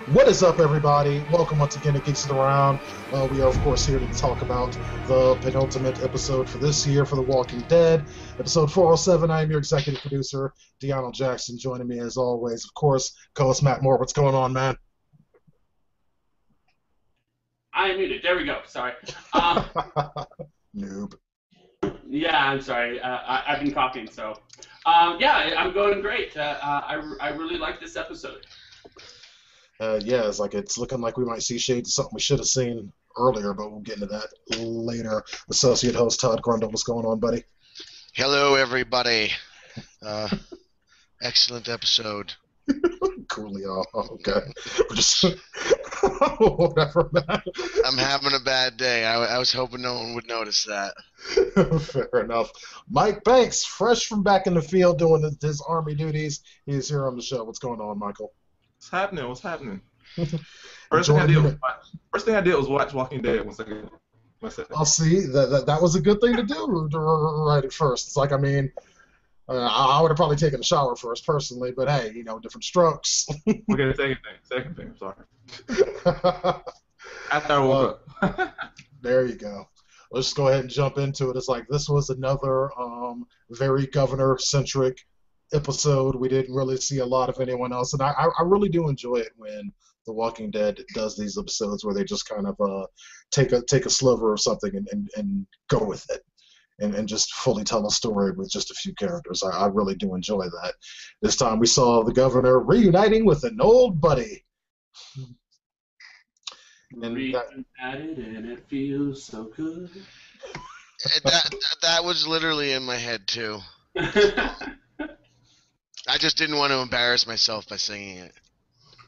What is up, everybody? Welcome once again to Geeks Around. We are, of course, here to talk about the penultimate episode for this year for The Walking Dead, episode 407. I am your executive producer, Deanna Jackson. Joining me, as always, of course, co-host Matt Moore. What's going on, man? I am muted. There we go. Sorry. Noob. Yeah, I'm sorry. I've been coughing, so. Yeah, I'm going great. I really like this episode. Yeah, it's looking like we might see shades of something we should have seen earlier, but we'll get into that later. Associate host Todd Grundle, what's going on, buddy? Hello, everybody. Excellent episode. Coolio. Okay. We're just whatever, man. I'm having a bad day. I was hoping no one would notice that. Fair enough. Mike Banks, fresh from back in the field doing his army duties. He's here on the show. What's going on, Michael? What's happening? What's happening? First thing I did was watch Walking Dead. One second. I'll see. That was a good thing to do right at first. It's like, I mean, I would have probably taken a shower first, personally, but hey, different strokes. Okay, second thing. I'm sorry. After I woke up. There you go. Let's just go ahead and jump into it. It's like this was another very governor-centric episode. We didn't really see a lot of anyone else, and I really do enjoy it when The Walking Dead does these episodes where they just kind of take a sliver of something and go with it. And just fully tell a story with just a few characters. I really do enjoy that. This time we saw the governor reuniting with an old buddy. Reunited and it feels so good. That was literally in my head, too. I just didn't want to embarrass myself by singing it.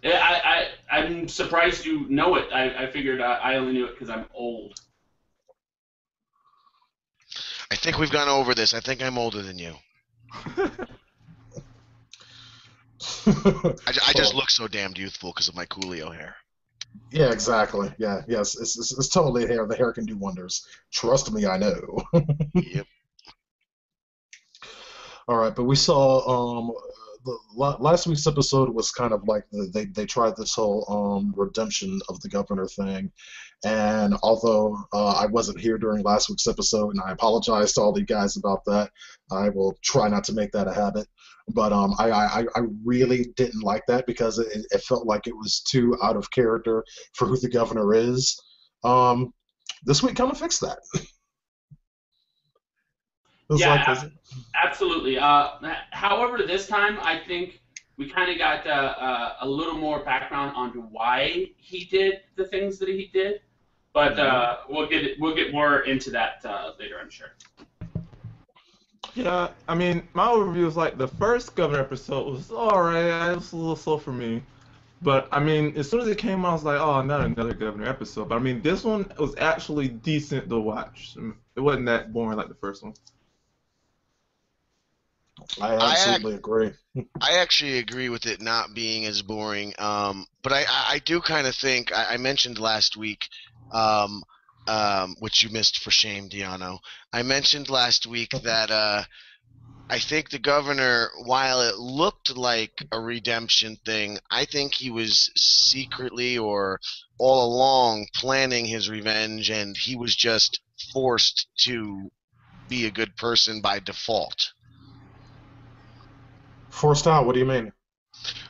Yeah, I'm surprised you know it. I figured I only knew it because I'm old. I think we've gone over this. I think I'm older than you. I just look so damned youthful because of my Coolio hair. Yeah, exactly. Yeah, yes, it's totally hair. The hair can do wonders. Trust me, I know. Yep. All right, but we saw the last week's episode was kind of like they tried this whole redemption of the governor thing, and although I wasn't here during last week's episode, and I apologize to all you guys about that, I will try not to make that a habit. But I really didn't like that because it felt like it was too out of character for who the governor is. This week kind of fixed that. Absolutely. However, this time I think we kind of got a little more background onto why he did the things that he did, but we'll get more into that later, I'm sure. Yeah, I mean, my overview is like the first Governor episode was alright. It was a little slow for me. But, I mean, as soon as it came out, I was like, oh, not another Governor episode. But, I mean, this one was actually decent to watch. It wasn't that boring like the first one. I absolutely agree. I actually agree with it not being as boring. But I do kind of think, I mentioned last week, which you missed for shame, Diano. I mentioned last week that I think the governor, while it looked like a redemption thing, I think he was secretly or all along planning his revenge, and he was just forced to be a good person by default. Forced out? What do you mean?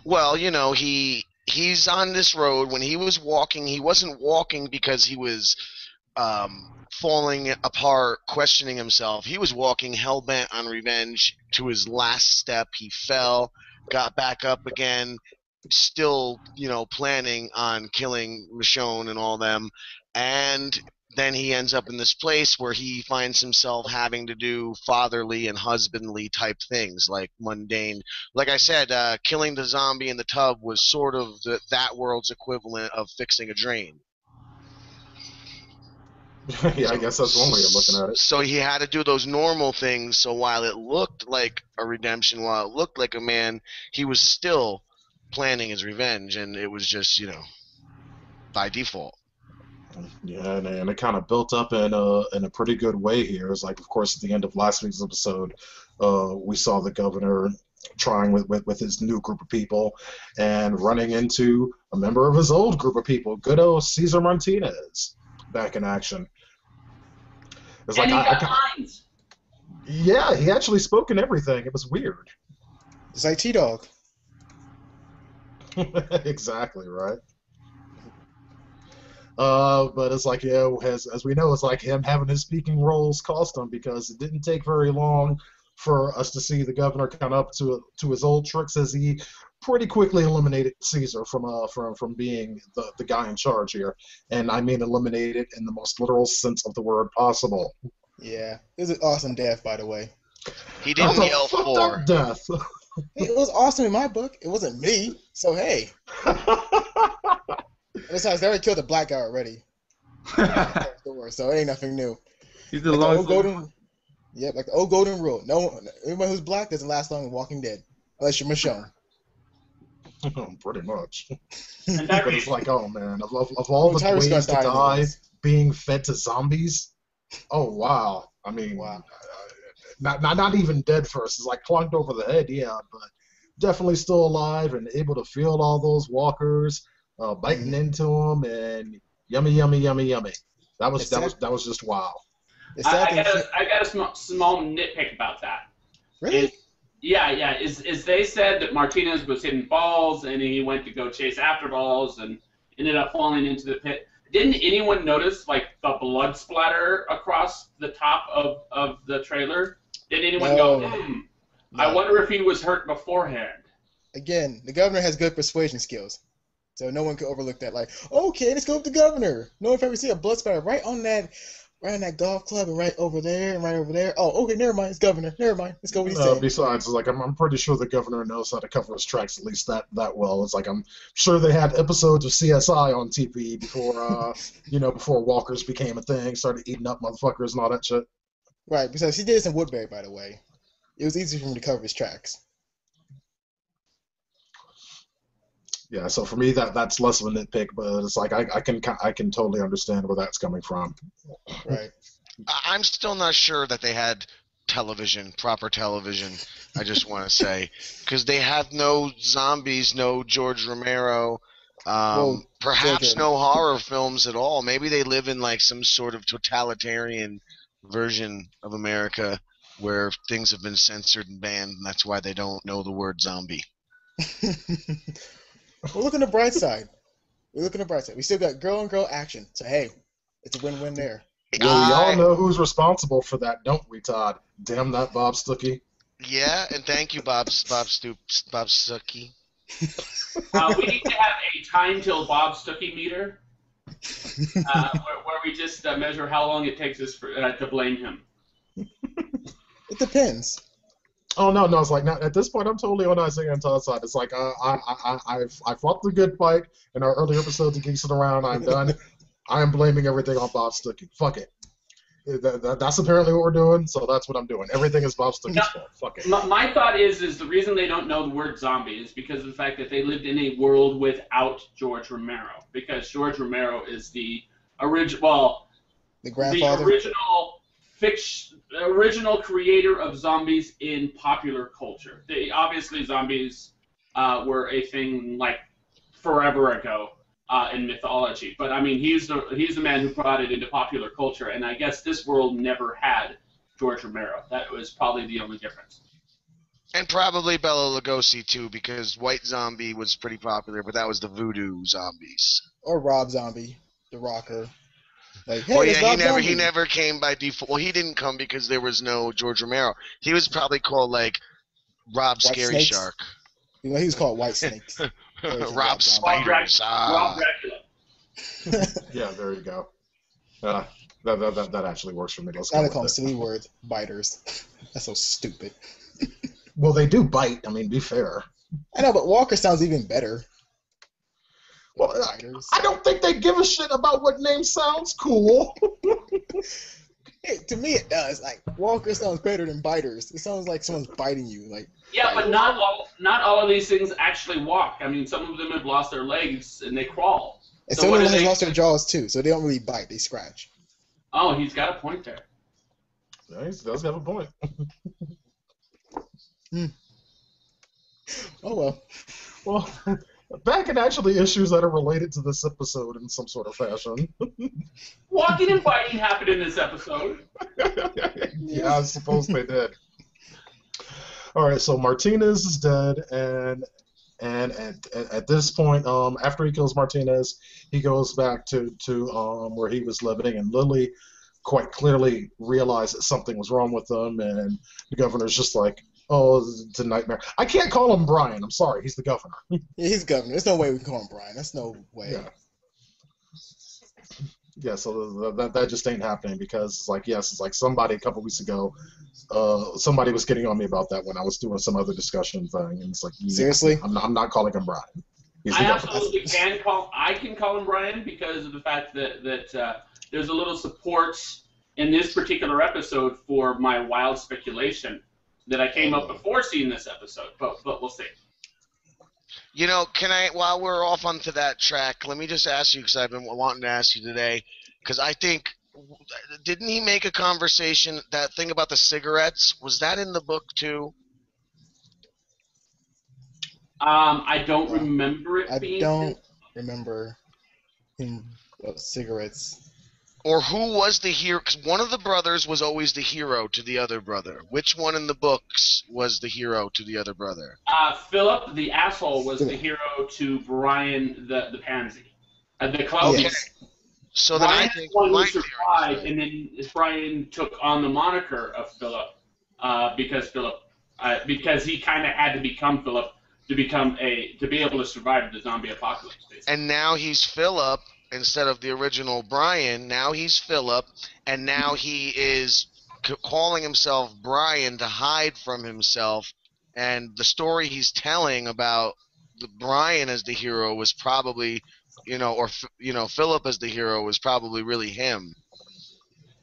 Well, he's on this road. When he was walking, he wasn't walking because he was falling apart, questioning himself. He was walking hell-bent on revenge to his last step. He fell, got back up again, still, planning on killing Michonne and all them. And then he ends up in this place where he finds himself having to do fatherly and husbandly type things, like mundane. Like I said, killing the zombie in the tub was sort of that world's equivalent of fixing a drain. Yeah, I guess that's one way of looking at it. So he had to do those normal things, so while it looked like a redemption, while it looked like a man, he was still planning his revenge, and it was just, by default. Yeah, and it kind of built up in a pretty good way here. It's like, of course, at the end of last week's episode, we saw the governor trying with his new group of people and running into a member of his old group of people, good old Cesar Martinez, back in action. It's And like he got lines. yeah, he actually spoke in everything. It was weird. It's like T-Dog. Exactly, right. But it's like, yeah, as we know, it's like him having his speaking roles cost him, because it didn't take very long for us to see the governor come up to his old tricks, as he pretty quickly eliminated Caesar from being the guy in charge here. And I mean eliminated in the most literal sense of the word possible. Yeah, it was an awesome death, by the way. He That was didn't a yell fucked for. up death. It was awesome in my book. It wasn't me, so hey. Besides, they already killed a black guy already. So it ain't nothing new. He's the Like the old longest. golden, yep, like the old golden rule. No, everyone who's black doesn't last long in Walking Dead, unless you're Michonne. Pretty much. And that But it's like, oh man, of all the Tyrus ways to gonna die die anyways. being fed to zombies, oh wow. I mean, Wow. not even dead first. It's like clunked over the head, yeah, but definitely still alive and able to feel all those walkers biting into them, and yummy, yummy, yummy, yummy. That was just wow. The sad thing, I got a small nitpick about that. really? Is they said that Martinez was hitting balls and he went to go chase after balls and ended up falling into the pit. Didn't anyone notice like the blood splatter across the top of the trailer? Did anyone No. go, No. I wonder if he was hurt beforehand? Again, the governor has good persuasion skills, so no one could overlook that. Like, okay, let's go with the governor. No one ever see a blood spatter right on that golf club and right over there and right over there. Oh, okay, never mind. It's governor. Never mind. Let's go with what he's saying. Besides, it's like I'm pretty sure the governor knows how to cover his tracks at least that well. It's like I'm sure they had episodes of CSI on TV before before walkers became a thing, started eating up motherfuckers and all that shit. Right, because he did this in Woodbury, by the way. It was easy for him to cover his tracks. Yeah, so for me that's less of a nitpick, but it's like I can totally understand where that's coming from. Right. I'm still not sure that they had proper television, I just want to say. Because they have no zombies, no George Romero, perhaps George- no horror films at all. Maybe they live in like some sort of totalitarian version of America where things have been censored and banned, and that's why they don't know the word zombie. We're looking at the bright side. We still got girl on girl action. So hey, it's a win-win there. Well, we all know who's responsible for that, don't we, Todd? Damn that Bob Stuckey. Yeah, and thank you, Bob Stuckey. We need to have a time till Bob Stuckey meter, where we just measure how long it takes us to blame him. It depends. Oh no, it's like now at this point I'm totally on Isaiah and Todd's side. It's like I fought the good fight in our earlier episodes of Geeks Around. I'm done. I am blaming everything on Bob Stuckey. Fuck it. That's apparently what we're doing, so that's what I'm doing. Everything is Bob Stuckey's fault. Fuck it. My thought is the reason they don't know the word zombie is because of the fact that they lived in a world without George Romero. Because George Romero is the original, The grandfather. the original creator of zombies in popular culture. Obviously zombies were a thing like forever ago in mythology, but I mean he's the man who brought it into popular culture, and I guess this world never had George Romero. That was probably the only difference. And probably Bela Lugosi too, because White Zombie was pretty popular, but that was the voodoo zombies. Or Rob Zombie, the rocker. Like, hey, Well, it's yeah, Rob Zombie. he never came by default. Well, he didn't come because there was no George Romero. He was probably called like Rob White Scary Snakes? Shark, You know, he was called White Snakes. Rob Spiders. Rob Dracula. Yeah, there you go. That actually works for me. Let's go Gotta with call them it. silly words. Biters. That's so stupid. Well, they do bite. I mean, be fair. I know, but Walker sounds even better. Well, Biters. I don't think they give a shit about what name sounds cool. Hey, to me it does. Like, Walker sounds better than Biters. It sounds like someone's biting you. Like, Yeah, but not all of these things actually walk. I mean, some of them have lost their legs and they crawl. and So some what of do them they- has lost their jaws too, so they don't really bite. They scratch. Oh, he's got a point there. Yeah, he does have a point. Oh well. Well, back in actually issues that are related to this episode in some sort of fashion. Walking and biting happened in this episode. Yeah, I suppose they did. All right, so Martinez is dead, and at this point, after he kills Martinez, he goes back to where he was living, and Lily quite clearly realized that something was wrong with them, and the governor's just like, "Oh, it's a nightmare." I can't call him Brian. I'm sorry, he's the governor. Yeah, he's governor. There's no way we can call him Brian. That's no way. Yeah. Yeah, so that just ain't happening because it's like, yes, it's like somebody a couple weeks ago, somebody was getting on me about that when I was doing some other discussion thing, and it's like, yeah, Seriously? I'm not calling him Brian. He's the I governor. absolutely can call him Brian because of the fact that there's a little support in this particular episode for my wild speculation that I came up before seeing this episode, but we'll see. You know, while we're off onto that track, let me just ask you, because I've been wanting to ask you today, because I think, didn't he make a conversation, that thing about the cigarettes, was that in the book too? I don't remember it I being. don't remember him cigarettes. Or who was the hero? Because one of the brothers was always the hero to the other brother. Which one in the books was the hero to the other brother? Philip, the asshole, was the hero to Brian, the pansy. The clown. Yes. So then Brian I think one my who survived, and then Brian took on the moniker of Philip because he kind of had to become Philip to be able to survive the zombie apocalypse. Basically. And now he's Philip instead of the original Brian. Now he's Philip, and now he is calling himself Brian to hide from himself. And the story he's telling about the Brian as the hero was probably, Philip as the hero was probably really him.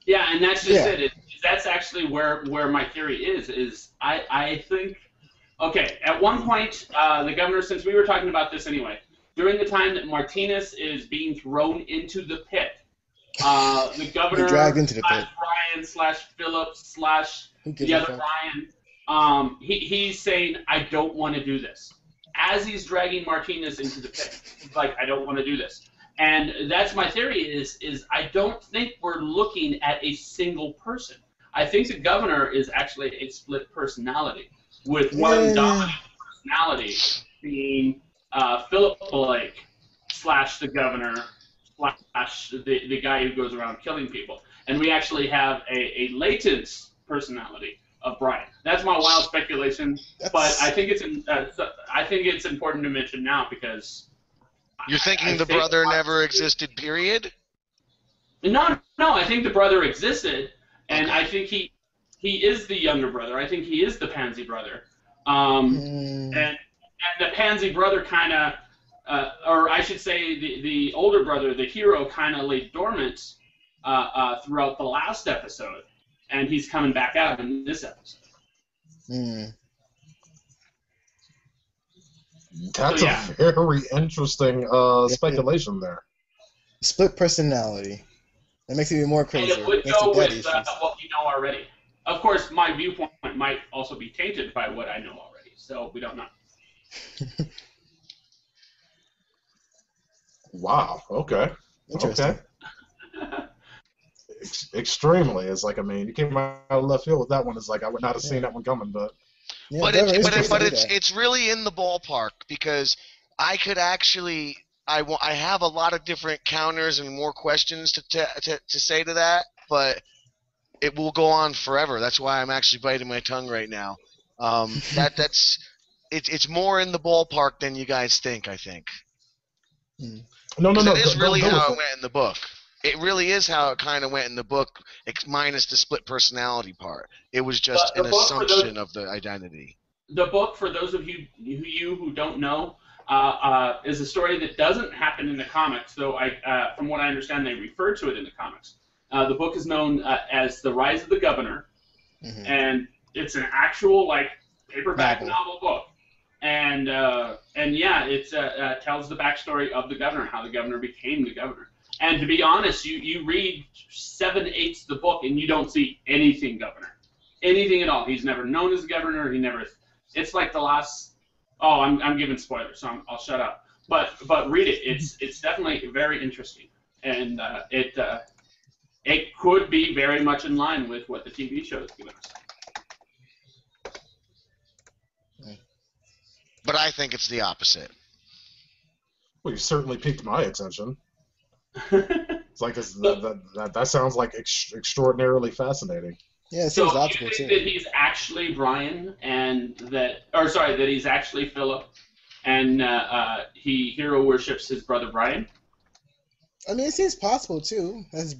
Yeah, and that's just it. That's actually where my theory is I think. Okay, at one point, the governor, since we were talking about this anyway, during the time that Martinez is being thrown into the pit, the governor dragged into the pit. Brian / Philip / the other Brian, he's saying, I don't want to do this. As he's dragging Martinez into the pit, he's like, I don't want to do this. And that's my theory is I don't think we're looking at a single person. I think the governor is actually a split personality, with one dominant personality being Philip Blake / the governor / the guy who goes around killing people. And we actually have a latent personality of Brian. That's my wild speculation, but I think it's important to mention now because you're thinking the brother never existed, period? No, I think the brother existed, and I think he is the younger brother. I think he is the pansy brother. And the pansy brother kind of, or I should say the older brother, the hero, kind of lay dormant throughout the last episode, and he's coming back out in this episode. That's a very interesting speculation there. Split personality. That makes it even more crazy. And it would go with what we know already. Of course, my viewpoint might also be tainted by what I know already, so we don't know. Wow. Okay. Interesting. Okay. Extremely. It's like, I mean, you came out of left field with that one. It's like I would not have seen that one coming, but. Yeah, but it's really in the ballpark because I could actually I have a lot of different counters and more questions to say to that, but it will go on forever. That's why I'm actually biting my tongue right now. It's more in the ballpark than you guys think. I think. No. That is really how it went in the book. It really is how it kind of went in the book, minus the split personality part. It was just an assumption of the identity. The book, for those of you who don't know, is a story that doesn't happen in the comics, though from what I understand, they refer to it in the comics. The book is known as The Rise of the Governor, and it's an actual paperback novel book. And it tells the backstory of the governor, how the governor became the governor. And to be honest, you read 7/8 the book and you don't see anything governor, anything at all. He's never known as governor. It's like the last Oh, I'm giving spoilers, so I'll shut up. But read it. It's definitely very interesting, and it could be very much in line with what the TV show is giving us. But I think it's the opposite. Well, you certainly piqued my attention. It's like that sounds like extraordinarily fascinating. Yeah, it So seems you logical think too. that he's actually Brian, and that he's actually Philip, and he hero worships his brother Brian? I mean, it seems possible too. That his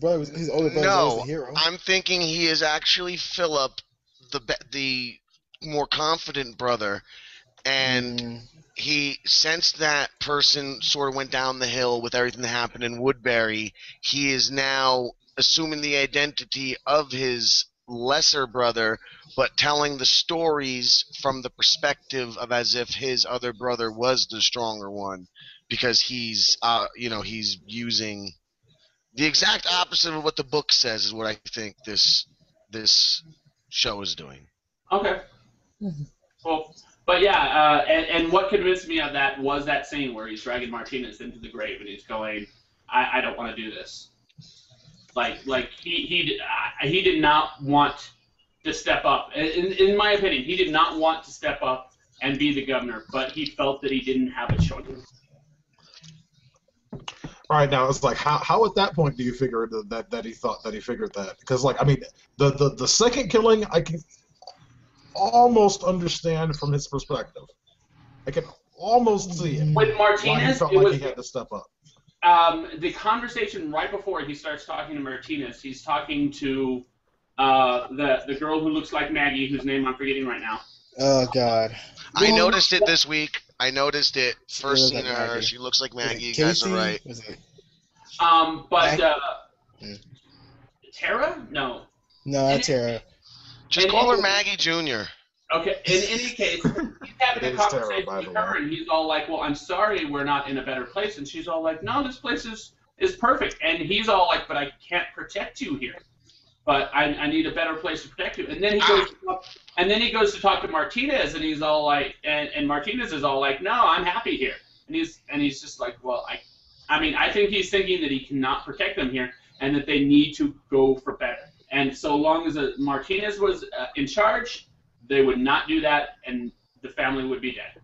older brother, was the No, hero. I'm thinking he is actually Philip, the more confident brother, and he, since that person sort of went down the hill with everything that happened in Woodbury, he is now assuming the identity of his lesser brother, but telling the stories from the perspective of as if his other brother was the stronger one, because he's using the exact opposite of what the book says is what I think this show is doing. Okay. Well, but yeah, and what convinced me of that was that scene where he's dragging Martinez into the grave and he's going, I don't want to do this. Like he did not want to step up. In my opinion, he did not want to step up and be the governor, but he felt that he didn't have a choice. All right, now it's like how at that point do you figure that he thought that he figured that? Because like I mean, the second killing I can almost understand from his perspective. I can almost see it. With Why he Martinez, felt it like was he had to step up. the conversation right before he starts talking to Martinez. He's talking to the girl who looks like Maggie, whose name I'm forgetting right now. Oh God. I noticed it this week. I noticed it. She First looks seeing like her, Maggie. she looks like Was it Maggie. You guys Casey? are right. Was it? Tara? No. No, that's Tara. Just call her Maggie Jr. Okay, in any case, he's having It a is Tara, conversation by with the her, way. and he's all like, well, I'm sorry we're not in a better place. And she's all like, no, this place is perfect. And he's all like, but I can't protect you here. But I need a better place to protect you. And then he goes to talk to Martinez, and he's all like, and Martinez is all like, no, I'm happy here. And he's just like, well, I mean, I think he's thinking that he cannot protect them here, and that they need to go for better. And so long as Martinez was in charge, they would not do that, and the family would be dead.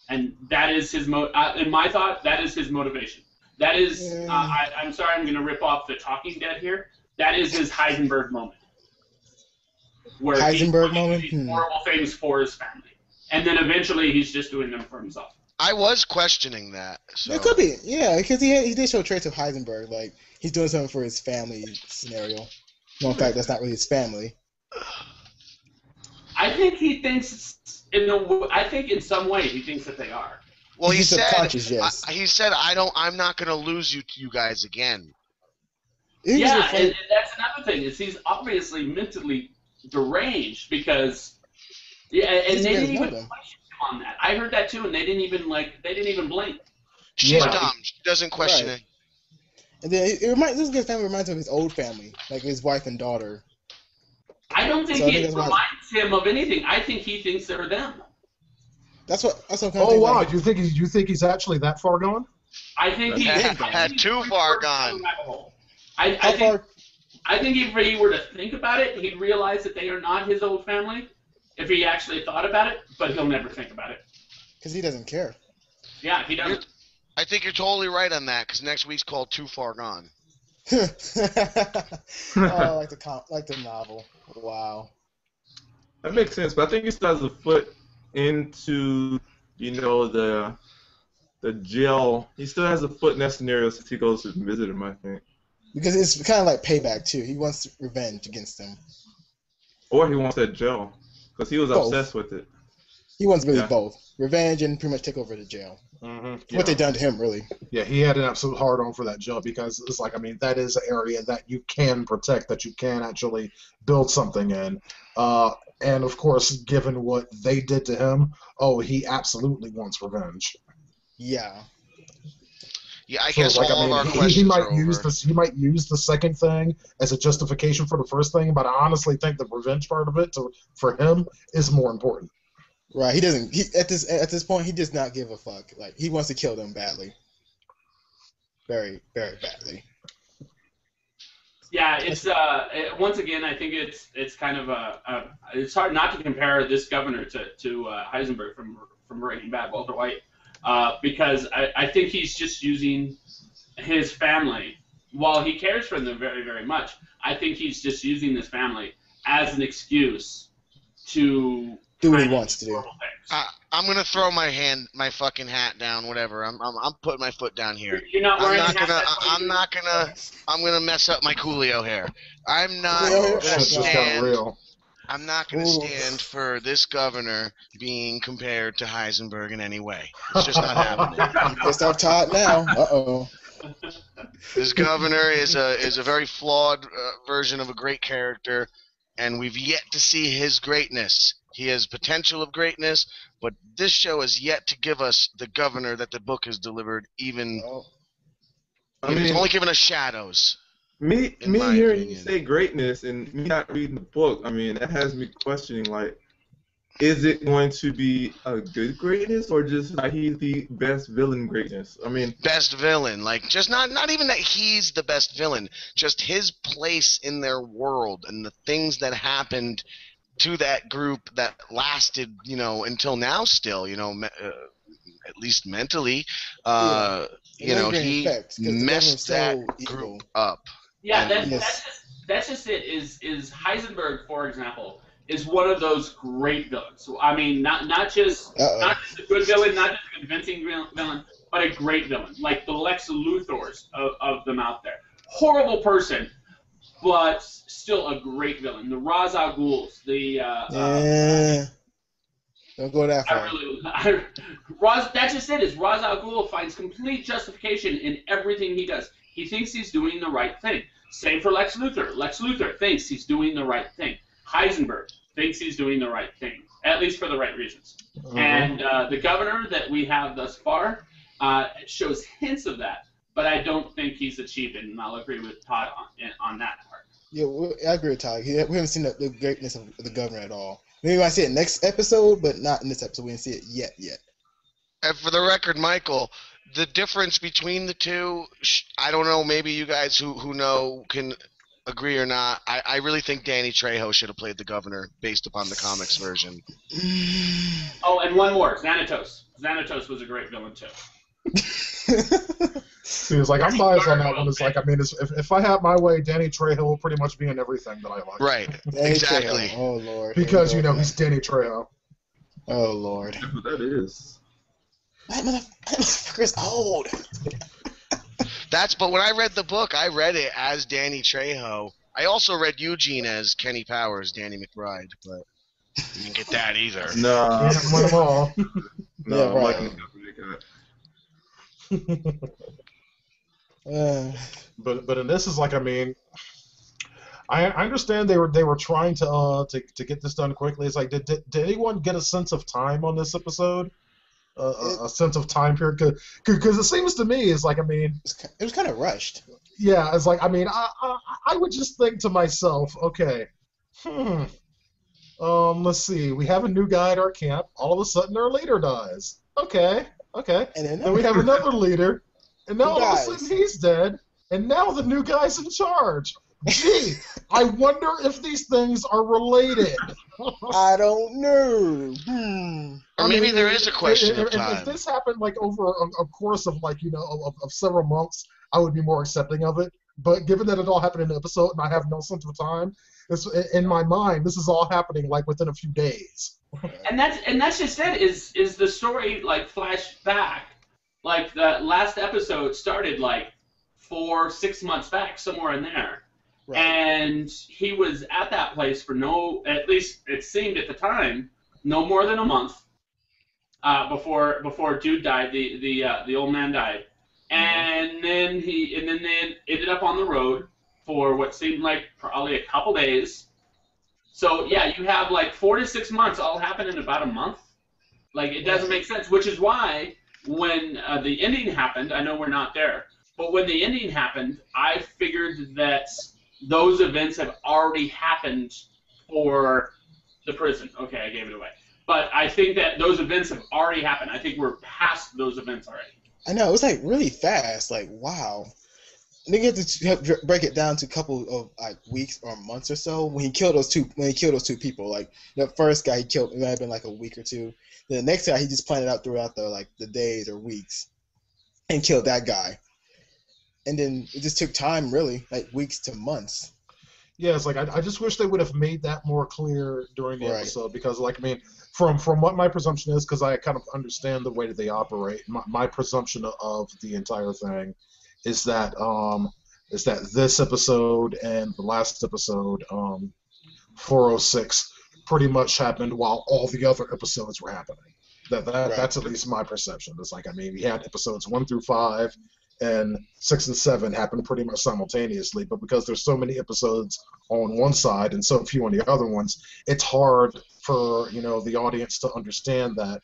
And that is his in my thought, that is his motivation. That is, I'm sorry, I'm going to rip off the Talking Dead here. That is his Heisenberg moment. Where Heisenberg he's doing moment? these horrible things for his family. And then eventually he's just doing them for himself. I was questioning that. So. It could be, yeah, because he did show traits of Heisenberg, like he's doing something for his family scenario. No, in fact, that's not really his family. I think he thinks I think in some way he thinks that they are. Well, he He's said, subconscious, yes. he said, I'm not going to lose you guys again. Yeah, and that's another thing is he's obviously mentally deranged because, and they didn't even question him on that. I heard that too, and they didn't even blink. She's dumb. She doesn't question it. And then this guy's family reminds him of his old family, like his wife and daughter. I don't think it reminds him of anything. I think he thinks they're them. That's what I'm kind of Oh wow! like, You think he's actually that far gone? I think he had too far gone. I think if he were to think about it, he'd realize that they are not his old family. If he actually thought about it, but he'll never think about it. Because he doesn't care. Yeah, he doesn't. I think you're totally right on that, because next week's called Too Far Gone. Oh, like the novel. Wow. That makes sense, but I think he still has a foot into, the jail. He still has a foot in that scenario since he goes to visit him, I think. Because it's kind of like payback, too. He wants revenge against them. Or he wants that jail, because he was obsessed with it. He wants really both. Revenge and pretty much take over the jail. Mm-hmm. What they done to him, really. Yeah, he had an absolute hard-on for that jail because it's like, I mean, that is an area that you can protect, that you can actually build something in. And, of course, given what they did to him, he absolutely wants revenge. Yeah. Yeah, I guess all of our questions he might are use over. He might use the second thing as a justification for the first thing, but I honestly think the revenge part of it for him is more important. Right. He doesn't. At this point, he does not give a fuck. Like he wants to kill them badly. Very, very badly. Yeah, it's once again, I think it's kind of it's hard not to compare this governor to Heisenberg from Breaking Bad, Walter White, because I think he's just using his family. While he cares for them very, very much, I think he's just using this family as an excuse to Do what he wants to do. I'm gonna throw my fucking hat down. Whatever. I'm putting my foot down here. You're not wearing I'm gonna mess up my Coolio hair. I'm not Coolio gonna hair? Shit's just got stand. real. I'm not gonna stand for this governor being compared to Heisenberg in any way. It's just not happening. Pissed off Todd now. Uh-oh. This governor is a very flawed version of a great character, and we've yet to see his greatness. He has potential of greatness, but this show has yet to give us the governor that the book has delivered. Even it's only given us shadows. Me in my hearing you opinion. say greatness and me not reading the book, I mean, that has me questioning, like, is it going to be a good greatness or just like he's the best villain greatness? I mean, Best villain, like just not even that he's the best villain, just his place in their world and the things that happened to that group that lasted, until now. Still, at least mentally, he messed that group up. Yeah, And- that's just it. Is Heisenberg, for example, is one of those great villains. So, I mean, not just a good villain, not just a convincing villain, but a great villain, like the Lex Luthors of them out there. Horrible person, but still a great villain. The Ra's al Ghuls, don't go that far. That's just it. Is Ra's al Ghul finds complete justification in everything he does. He thinks he's doing the right thing. Same for Lex Luthor. Lex Luthor thinks he's doing the right thing. Heisenberg thinks he's doing the right thing, at least for the right reasons. Mhm. And the governor that we have thus far shows hints of that, but I don't think he's achieved it, and I'll agree with Todd on that part. Yeah, I agree with Todd. We haven't seen the greatness of the governor at all. Maybe we might see it next episode, but not in this episode. We didn't see it yet. And for the record, Michael, the difference between the two, I don't know, maybe you guys who know can agree or not. I really think Danny Trejo should have played the governor based upon the comics version. Oh, and one more, Xanatos. Xanatos was a great villain, too. He was like, I'm biased on that one. It's like, I mean, if I had my way, Danny Trejo will pretty much be in everything that I like. Right, Danny exactly. Trejo. Oh, Lord. Because, he's Danny Trejo. Oh, Lord. that's what that is. That motherfucker's old. But when I read the book, I read it as Danny Trejo. I also read Eugene as Kenny Powers, Danny McBride, but you didn't get that either. Nah, Can't win them all. no, Yeah, right. Michael's got pretty good. But in this is like, I mean, I understand they were trying to get this done quickly. It's like, did anyone get a sense of time on this episode? A sense of time period? Because it seems to me, it's like, I mean, it was kind of rushed. Yeah, it's like, I mean, I would just think to myself, okay, let's see, we have a new guy at our camp. All of a sudden, our leader dies. Okay. And Then we have another leader, and now all of a dies. sudden he's dead, and now the new guy's in charge. Gee, I wonder if these things are related. I don't know. Or maybe there is a question of time. If this happened like over a course of like of several months, I would be more accepting of it. But given that it all happened in an episode and I have no sense of time, in my mind this is all happening like within a few days. And that's just it. Is the story like flashed back? Like the last episode started like 4-6 months back, somewhere in there. Right. And he was at that place for at least it seemed at the time, no more than a month before dude died, the old man died, and then they ended up on the road for what seemed like probably a couple days. So yeah, you have like 4 to 6 months all happen in about a month. Like it doesn't make sense, which is why when the ending happened, I know we're not there, but when the ending happened, I figured that those events have already happened for the prison. Okay, I gave it away. But I think that those events have already happened. I think we're past those events already. I know, it was like really fast. Like, wow. And then you have to break it down to a couple of like weeks or months or so when he killed those two. When he killed those two people, like the first guy he killed, it might have been like a week or two. Then the next guy he just planned it out throughout the days or weeks, and killed that guy. And then it just took time, really, like weeks to months. Yeah, it's like I just wish they would have made that more clear during the Right. episode because, like, I mean, from what my presumption is, because I kind of understand the way that they operate. My presumption of the entire thing is that this episode and the last episode, 406, pretty much happened while all the other episodes were happening. Right. That's at least my perception. It's like, I mean, we had episodes 1 through 5. And 6 and 7 happened pretty much simultaneously, but because there's so many episodes on one side and so few on the other ones, it's hard for the audience to understand that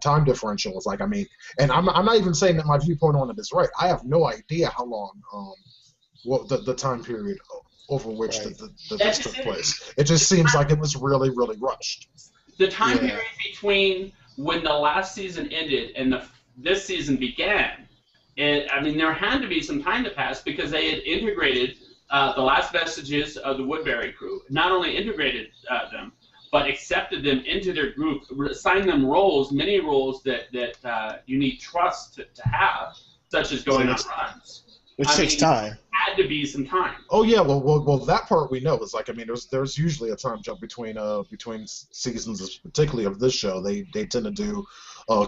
time differential. Is like, I mean, and I'm not even saying that my viewpoint on it is right. I have no idea how long the time period over which Right. this took place. It just seems like it was really, really rushed. The time Yeah. period between when the last season ended and this season began, I mean, there had to be some time to pass because they had integrated the last vestiges of the Woodbury crew. Not only integrated them, but accepted them into their group, assigned them roles, many roles that you need trust to have, such as going on runs. Which I takes mean, time. Had to be some time. Oh yeah, well, that part we know is like, I mean, there's usually a time jump between seasons, particularly of this show. They tend to do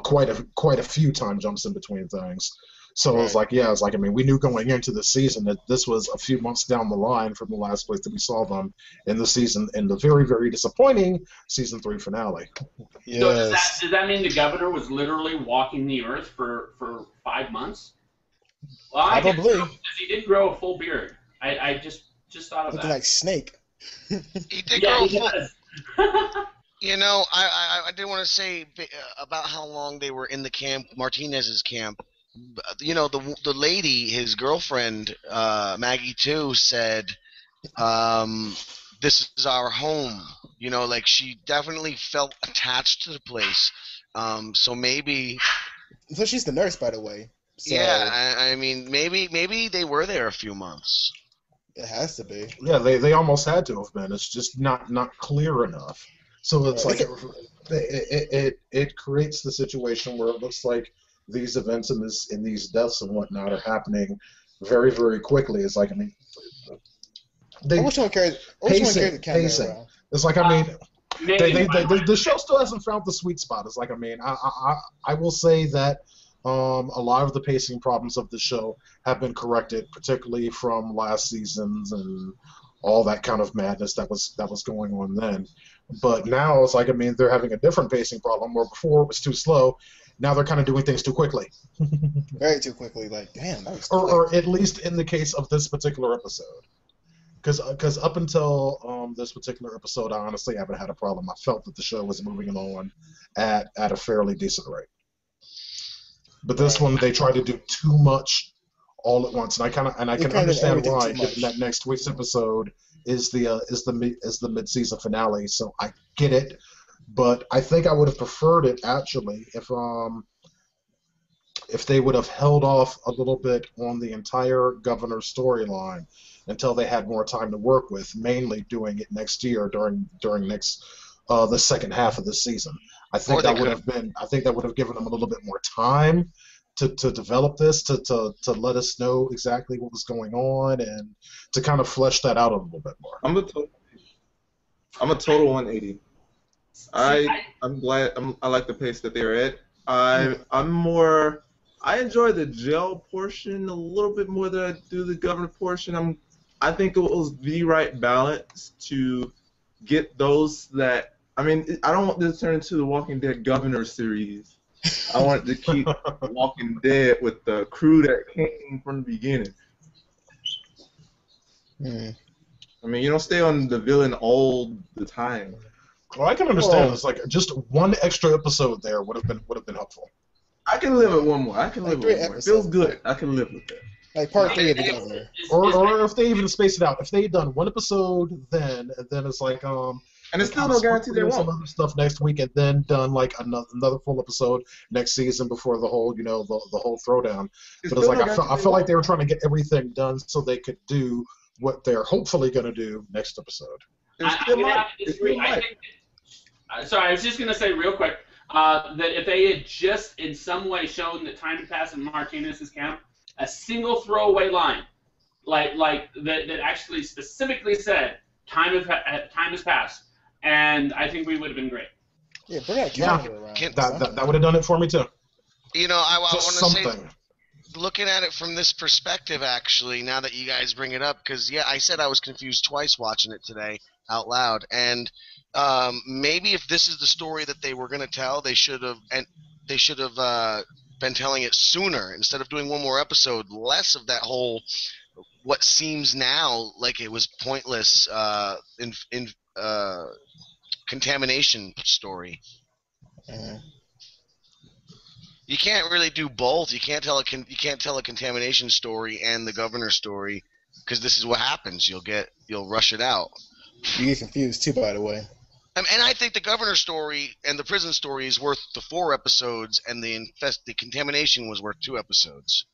quite a few time jumps in between things. So it's Right. like, yeah, it's like, I mean, we knew going into the season that this was a few months down the line from the last place that we saw them in the very, very disappointing season 3 finale. Yes. So does that mean the governor was literally walking the earth for 5 months? Well, I guess Probably. so, because he did grow a full beard. I just thought of Looking that. like Snake. He did Yeah, grow he full. does. I did want to say about how long they were in the camp, Martinez's camp. The lady, his girlfriend, Maggie too, said, "This is our home." Like she definitely felt attached to the place. So maybe, So she's the nurse, by the way. So yeah. I mean, maybe they were there a few months. it has to be. Yeah, they almost had to have been. It's just not clear enough. So it's Right. like it creates the situation where it looks like these events and these deaths and whatnot are happening very, very quickly. It's like, I mean, I wish one carried the camera pacing. around. It's like, I mean, Maybe the show still hasn't found the sweet spot. It's like, I mean, I will say that a lot of the pacing problems of the show have been corrected, particularly from last season's and all that kind of madness that was going on then. But now it's like, I mean, they're having a different pacing problem where before it was too slow. Now they're kind of doing things too quickly. Very too quickly. Like, damn, that was Or at least in the case of this particular episode. Because up until this particular episode, I honestly haven't had a problem. I felt that the show was moving along at a fairly decent rate. But this one, they tried to do too much all at once, and I can did understand everything why, too much. given that next week's episode is the mid-season finale. So I get it, but I think I would have preferred it actually if they would have held off a little bit on the entire governor storyline until they had more time to work with, mainly doing it next year during the second half of the season. I think that would have given them a little bit more time to develop this, to let us know exactly what was going on, and to kind of flesh that out a little bit more. I'm a total 180. I'm glad. I like the pace that they're at. I enjoy the jail portion a little bit more than I do the governor portion. I think it was the right balance to get those that. I mean, I don't want this to turn into the Walking Dead Governor series. I want it to keep Walking Dead with the crew that came from the beginning. Hmm. I mean, you don't stay on the villain all the time. Well, I can understand. Well, It's like just one extra episode there would have been helpful. I can live with one more. I can Like live 3 with one more. It episodes. feels good. I can live with that. Like part 3 of the governor. Or if they even space it out. If they had done one episode then, and then it's like And it's They still kinda no guarantee they sprinkle in some won't. other stuff next week, and then done like another full episode next season before the whole, the whole throwdown. It's But it's still like no guarantee I they feel like won't. they were trying to get everything done so they could do what they're hopefully going to do next episode. It I'm still going to might. have to It disagree. still I might. think sorry, I was just going to say real quick that if they had just in some way shown that time had passed in Martinez's camp, a single throwaway line, like that actually specifically said time has passed, and I think we would have been great. Yeah, bring that Yeah. calendar around. That would have done it for me too. You know, I want to Just say, something. looking at it from this perspective, actually, now that you guys bring it up, because yeah, I said I was confused twice watching it today out loud, and maybe if this is the story that they were going to tell, they should have been telling it sooner instead of doing one more episode. Less of that whole what seems now like it was pointless in contamination story. You can't really do both. You can't tell a contamination story and the governor story, because this is what happens. You'll rush it out. You get confused too, by the way. And I think the governor story and the prison story is worth the 4 episodes, and the contamination was worth 2 episodes.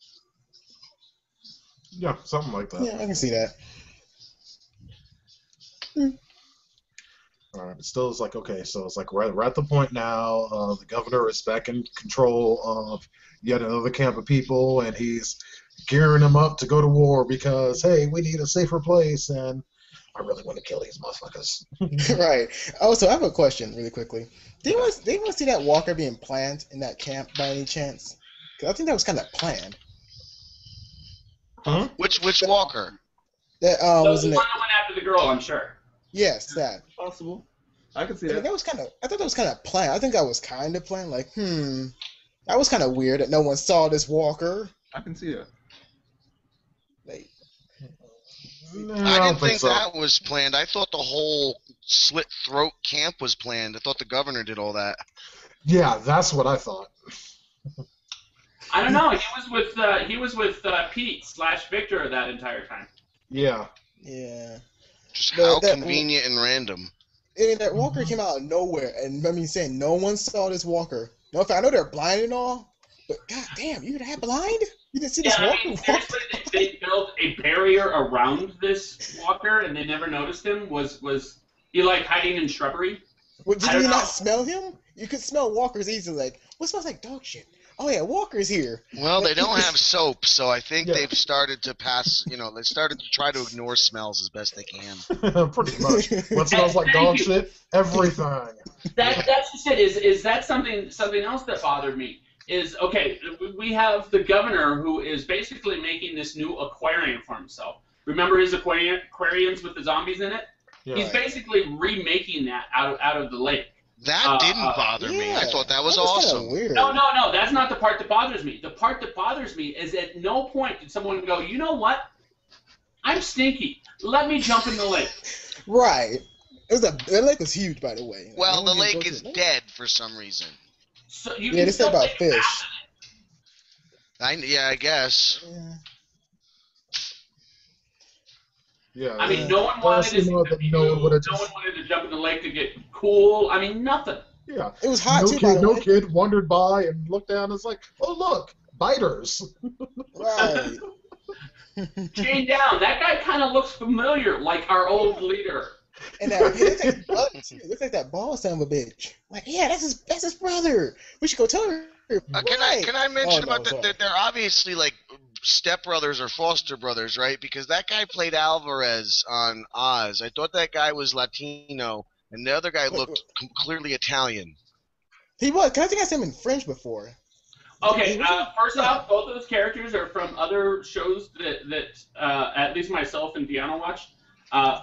Yeah, something like that. Yeah, I can see that. All right, but still, it's like, okay, so it's like we're at the point now. The governor is back in control of yet another camp of people, and he's gearing them up to go to war because, hey, we need a safer place, and I really want to kill these motherfuckers. Right. Also, I have a question really quickly. Did anyone see that walker being planned in that camp by any chance? Because I think that was kind of planned. Huh? Which Walker? That So was the in one the that went after the girl, I'm sure. yes, that. Possible. I can see I mean, that. I thought that was kind of planned. I think that was kind of planned. Like, that was kind of weird that no one saw this walker. I can see that. Like, No, I don't didn't think so. that was planned. I thought the whole slit throat camp was planned. I thought the governor did all that. Yeah, that's what I thought. I don't know. He was with Pete / Victor that entire time. Yeah. yeah. Just But how that- convenient and random. I mean, that walker came out of nowhere, and I mean, saying no one saw this walker. No, in fact, I know they're blind and all, but god damn, you that blind? You didn't see this Yeah, I walker mean, walk? seriously, they built a barrier around this walker, and they never noticed him. Was he like hiding in shrubbery? Well, did I don't you know. not smell him? You could smell walkers easily. Like, what smells like dog shit? Oh yeah, Walker's here. Well, they don't have soap, so I think Yeah. they've started to pass. They started to try to ignore smells as best they can. Pretty much. What smells like dog shit? Everything. That's just it. Is that something else that bothered me? Is okay. We have the governor who is basically making this new aquarium for himself. Remember his aquariums with the zombies in it? Yeah. He's basically remaking that out of the lake. That didn't bother me. I thought that was awesome. Kinda weird. No, that's not the part that bothers me. The part that bothers me is at no point did someone go, you know what? I'm stinky. Let me jump in the lake. Right. The lake was huge, by the way. Well, No the one even lake goes is to the lake. dead for some reason. So you Yeah, can they said still about take a fish. bath in it. Yeah, I guess. Yeah. Yeah. I mean, no one wanted to Honestly, no one would've no one just- wanted to jump in the lake to get cool. I mean, nothing. Yeah. It was hot too, by the No way. kid wandered by and looked down and was like, oh, look, biters. Right. Chained down. That guy kind of looks familiar, like our old leader. And that it looks like butt too. It looks like that ball son of a bitch. Like, yeah, that's his brother. We should go tell her. Can I mention Oh, no, about sorry. that? They're obviously like stepbrothers or foster brothers, right? Because that guy played Alvarez on Oz. I thought that guy was Latino, and the other guy looked clearly Italian. He was. 'Cause I think I seen him in French before. Okay, first off, both of those characters are from other shows that at least myself and Deanna watched.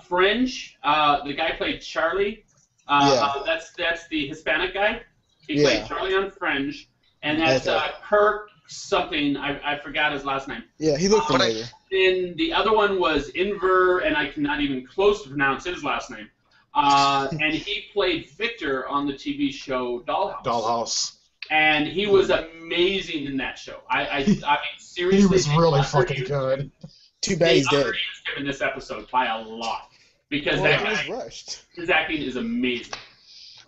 Fringe, the guy played Charlie. That's the Hispanic guy. He played Charlie on Fringe, and that's Kirk something. I forgot his last name. Yeah, he looked familiar. And the other one was Inver, and I cannot even close to pronounce his last name. And he played Victor on the TV show Dollhouse. And he was amazing in that show. I mean, seriously. He was really fucking good. Too bad he's dead. Underused him in this episode by a lot. because Well, that it was guy, rushed. his acting is amazing.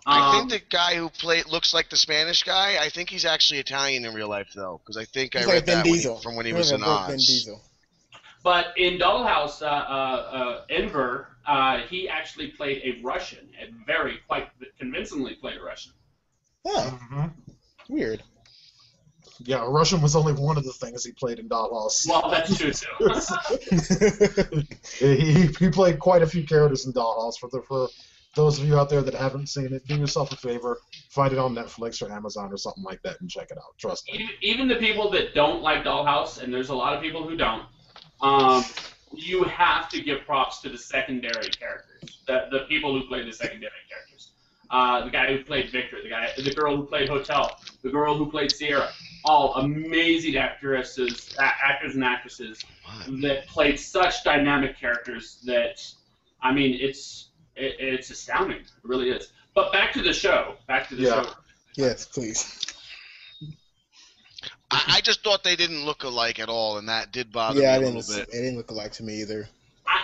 I think the guy who looks like the Spanish guy. I think he's actually Italian in real life, though, because I think He's I like read Vin that Diesel. from when he Remember was in Vin Oz. Diesel. But in Dollhouse, Enver, he actually played a Russian, and quite convincingly played a Russian. Huh. Mm-hmm. Weird. Yeah, Russian was only one of the things he played in Dollhouse. Well, that's true too. He played quite a few characters in Dollhouse. For those of you out there that haven't seen it, do yourself a favor, find it on Netflix or Amazon or something like that, and check it out. Trust me. Even the people that don't like Dollhouse, and there's a lot of people who don't, you have to give props to the secondary characters, the people who play the secondary characters. The guy who played Victor, the girl who played Hotel, the girl who played Sierra, all amazing actors and actresses that played such dynamic characters that, I mean, it's astounding. It really is. But back to the show. Show. Yes, please. I just thought they didn't look alike at all, and that did bother me a little bit. It didn't look alike to me either.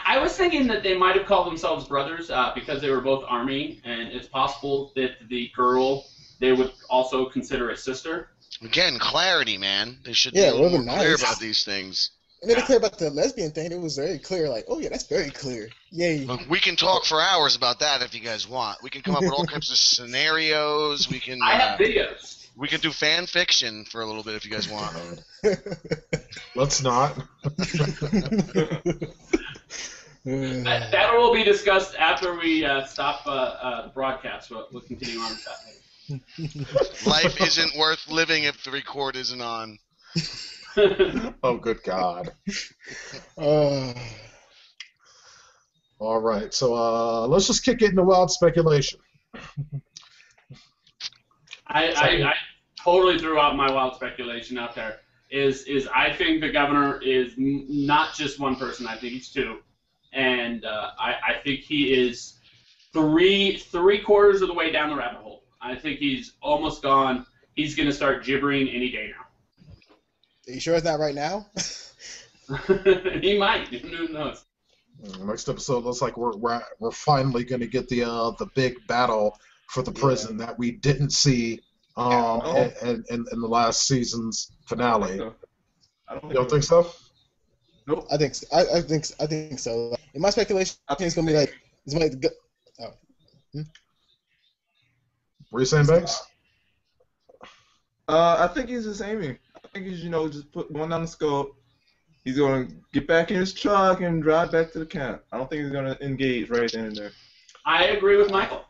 I was thinking that they might have called themselves brothers because they were both Army, and it's possible that the girl they would also consider a sister. Again, clarity, man. They should Yeah, be a little it more would've been clear nice. about these things. And then clear about the lesbian thing. It was very clear. Like, oh yeah, that's very clear. Yay. Look, we can talk for hours about that if you guys want. We can come up with all kinds of scenarios. We can. I have videos. We can do fan fiction for a little bit if you guys want. Let's not. That will be discussed after we stop the broadcast. We'll continue on with that. Life isn't worth living if the record isn't on. Oh, good God. Uh, All right, so let's just kick it into wild speculation. I totally threw out my wild speculation out there. Is I think the governor is not just one person. I think he's two, and I think he is three quarters of the way down the rabbit hole. I think he's almost gone. He's going to start gibbering any day now. Are you sure it's not right now? He might. Who knows? Next episode looks like we're finally going to get the big battle for the prison that we didn't see in the last season's finale. You don't think so? Nope. I think so. In my speculation, I think it's gonna be like Were you saying, Banks? I think he's just aiming. I think he's just put one down the scope. He's gonna get back in his truck and drive back to the camp. I don't think he's gonna engage right then and there. I agree with Michael.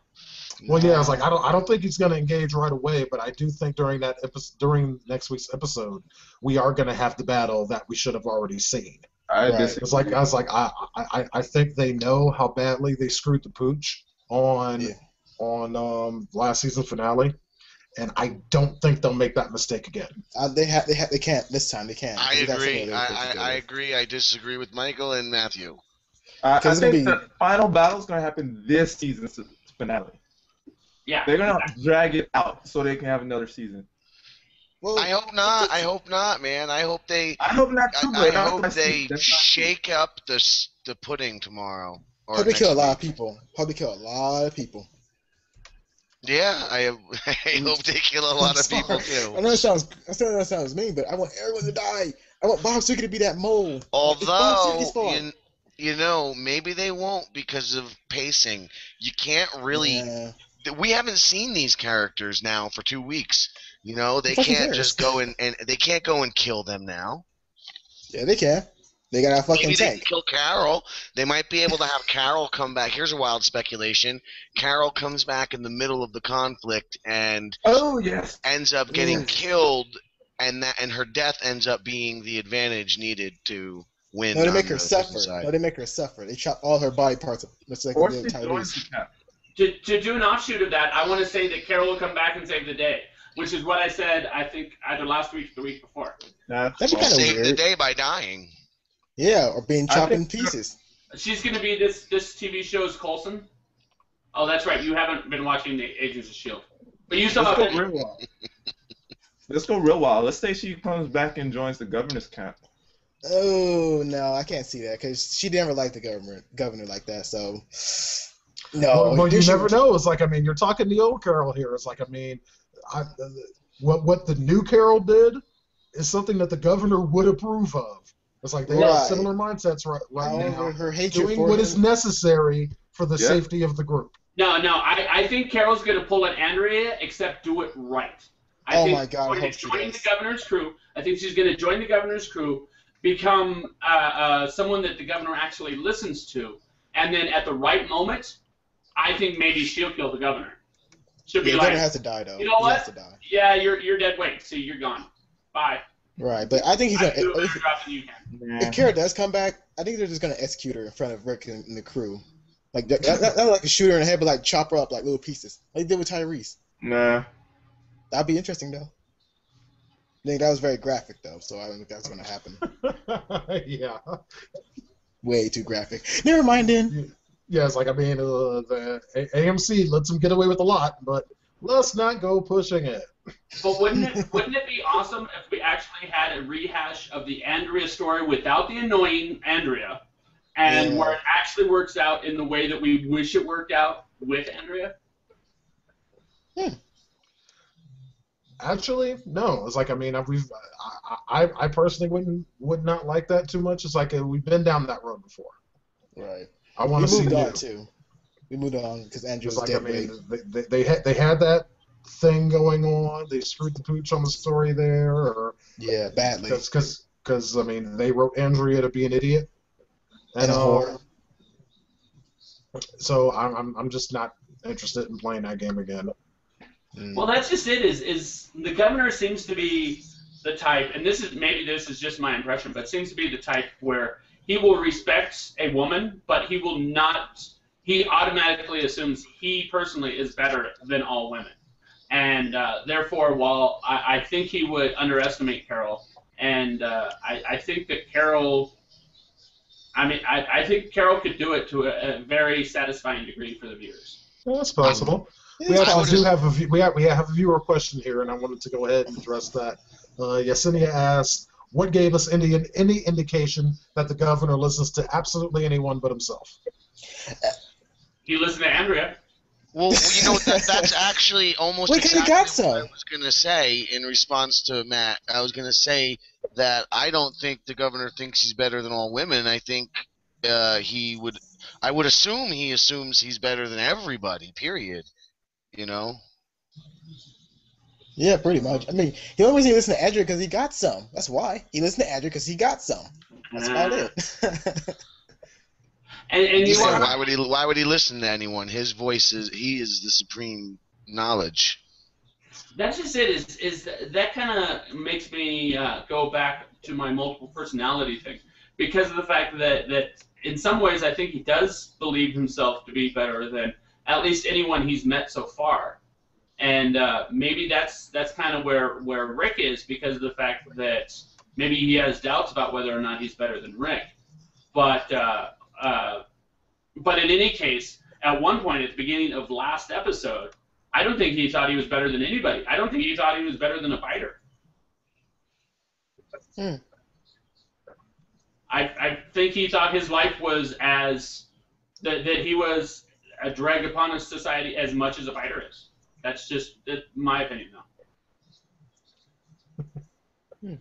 Well, yeah, I was like, I don't think he's going to engage right away, but I do think during next week's episode, we are going to have the battle that we should have already seen. I think they know how badly they screwed the pooch on last season finale, and I don't think they'll make that mistake again. They can't this time. They can't. I agree. I agree. I disagree with Michael and Matthew. I think the final battle is going to happen this season's finale. Yeah. They're going to drag it out so they can have another season. Well, I hope not. I hope not, man. I hope they. I hope not too. I hope they shake up the pudding tomorrow. Or hope they kill a lot of week. people. Hope they kill a lot of people. Yeah, I hope they kill a lot of people too. I know that sounds mean, but I want everyone to die. I want Bob Suki to be that mole. Although, maybe they won't because of pacing. You can't really. Yeah. We haven't seen these characters now for 2 weeks. They Fucking can't cares? just go and they can't go and kill them now. Yeah, they can. They got a fucking Maybe they tank. can kill Carol. They might be able to have Carol come back. Here's a wild speculation. Carol comes back in the middle of the conflict and ends up getting killed, and her death ends up being the advantage needed to win. No, they make her suffer. They chop all her body parts up. Looks like Or they did she Tyrese. joins the camp. To do an offshoot of that, I want to say that Carol will come back and save the day, which is what I said, I think, either last week or the week before. That'd be kind of Save weird. the day by dying. Yeah, or being chopped in pieces. She's going to be this TV show's Coulson. Oh, that's right. You haven't been watching the Agents of S.H.I.E.L.D. But you saw Let's go real wild. Let's go real wild. Let's say she comes back and joins the governor's camp. Oh no, I can't see that because she never liked the governor like that. So Well, no, you never know. It's like, I mean, you're talking the old Carol here. It's like, I mean, I, what the new Carol did is something that the governor would approve of. It's like they have Right. similar mindsets right However, now, her hatred doing for what him. is necessary for the safety of the group. No, I think Carol's going to pull an Andrea, except do it right. I think my God, I hope she's she going to does. join the governor's crew. I think she's going to join the governor's crew, become someone that the governor actually listens to, and then at the right moment, I think maybe she'll kill the governor. She'll be The like, governor has to die though. you know He what? has to die. Yeah, you're dead weight, so you're gone. Bye. Right, but I think he's I gonna. can do a better job than you can. If Kara does come back, I think they're just gonna execute her in front of Rick and the crew. Like not like a shooter in the head, but like chop her up like little pieces, like they did with Tyrese. Nah. That'd be interesting though. I think that was very graphic though, so I don't think that's gonna happen. Yeah. Way too graphic. Never mind then. Yeah, it's like, I mean, the AMC lets them get away with a lot, but let's not go pushing it. But wouldn't it be awesome if we actually had a rehash of the Andrea story without the annoying Andrea, and where it actually works out in the way that we wish it worked out with Andrea? Actually, no. It's like, I mean, I personally would not like that too much. It's like we've been down that road before. Right. I want to see moved new. on too. We moved on because Andrew It's was like, I dead mean, weight. they had that thing going on. They screwed the pooch on the story there, or Yeah, badly. because I mean, they wrote Andrea to be an idiot, And a whore. So I'm just not interested in playing that game again. Well, that's just it. Is the governor seems to be the type, and this is just my impression, but seems to be the type where he will respect a woman, but he will not. He automatically assumes he personally is better than all women, and therefore, while I think he would underestimate Carol, and I think that Carol. I mean, I think Carol could do it to a very satisfying degree for the viewers. Well, that's possible. It's We actually possible. do have we have a viewer question here, and I wanted to go ahead and address that. Yesenia asked, "What gave us any indication that the governor listens to absolutely anyone but himself?" He listened to Andrea. Well, you know, that's actually almost Wait, 'cause he exactly got what some. I was going to say in response to Matt. I was going to say that I don't think the governor thinks he's better than all women. I think I would assume he assumes he's better than everybody, period. You know? Yeah, pretty much. I mean, the only reason he listened to Andrew because he got some. That's why he listened to Andrew because he got some. That's about it. And you Yeah, are why would he listen to anyone? His voice he is the supreme knowledge. that's just it. Is that kind of makes me go back to my multiple personality thing, because of the fact that in some ways I think he does believe himself to be better than at least anyone he's met so far, and maybe that's kind of where Rick is, because of the fact that maybe he has doubts about whether or not he's better than Rick, but in any case, at one point at the beginning of last episode, I don't think he thought he was better than anybody. I don't think he thought he was better than a fighter. I think he thought his life was that he was a drag upon a society as much as a fighter is. That's just my opinion, though.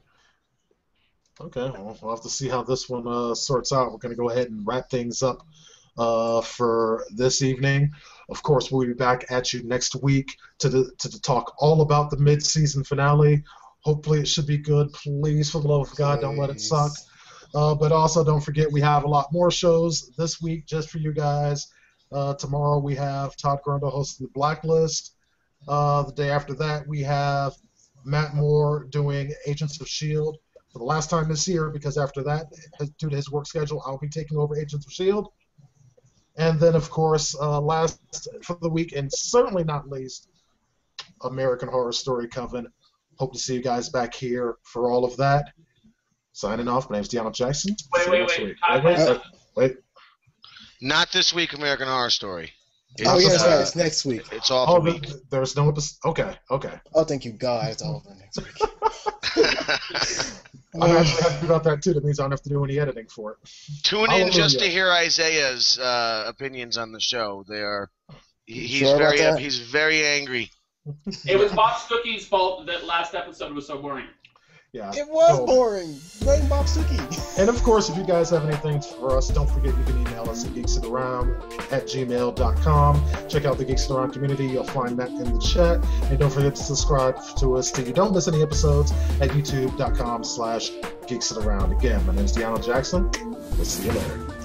Okay, well, we'll have to see how this one sorts out. We're going to go ahead and wrap things up for this evening. Of course, we'll be back at you next week to talk all about the mid-season finale. Hopefully, it should be good. Please, for the love of God, don't let it suck. But also, don't forget, we have a lot more shows this week just for you guys. Tomorrow, we have Todd Grundle hosting The Blacklist. The day after that, we have Matt Moore doing Agents of S.H.I.E.L.D. for the last time this year, because after that, due to his work schedule, I'll be taking over Agents of S.H.I.E.L.D. And then, of course, last for the week, and certainly not least, American Horror Story Coven. Hope to see you guys back here for all of that. Signing off, my name's Deanna Jackson. See you next week. Wait. Not this week, American Horror Story. Oh, yeah, that's right. It's next week. It's off Oh, the week. there's no episode. Okay. Oh, thank you, God. It's all over next week. I'm actually happy about that too. That means I don't have to do any editing for it. Tune in just to hear Isaiah's opinions on the show. He's very angry. It was Bob Stookey's fault that last episode was so boring. Yeah, it was boring. Blame Bob Suki. And of course, if you guys have anything for us, don't forget you can email us at geeksitaround@gmail.com. Check out the Geeks It Around community. You'll find that in the chat. And don't forget to subscribe to us so you don't miss any episodes at youtube.com/geeksitaround. Again, my name is Deanna Jackson. We'll see you later.